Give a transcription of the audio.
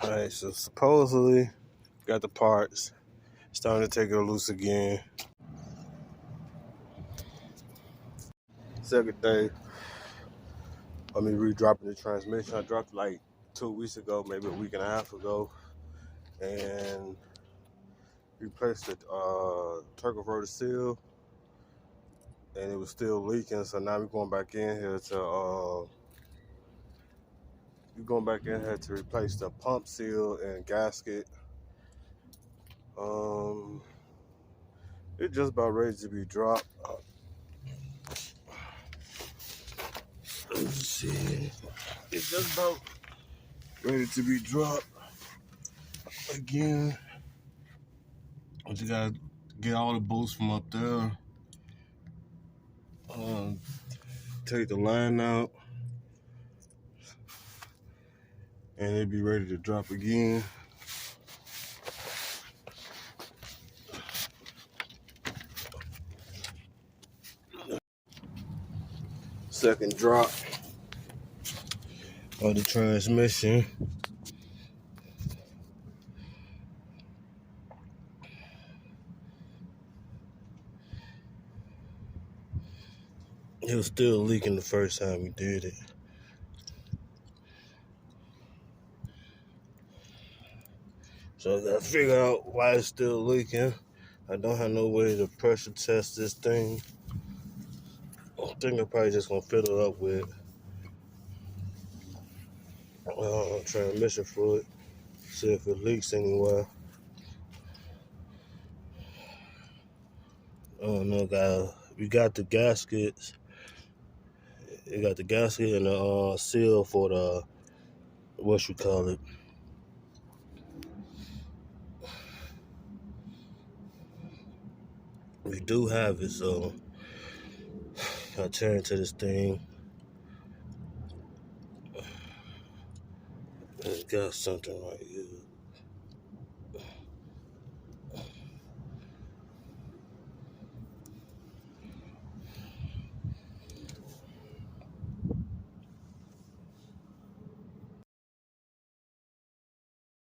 Alright, so supposedly got the parts. Starting to take it loose again. Second day of me re-dropping the transmission. I dropped it like 2 weeks ago, maybe a week and a half ago, and replaced the turbo rotor seal, and it was still leaking. So now we're going back in here to replace the pump seal and gasket. It's just about ready to be dropped. Let's see. It's just about ready to be dropped again. But you gotta get all the bolts from up there. Take the line out, and it'll be ready to drop again. Second drop of the transmission. It was still leaking the first time we did it. So I gotta figure out why it's still leaking. I don't have no way to pressure test this thing. I think I'm probably just gonna fill it up with transmission fluid. See if it leaks anywhere. I don't know, guys. We got the gaskets. It got the gasket and the seal for the what you call it. We do have it, so I turn to this thing. It's got something right here.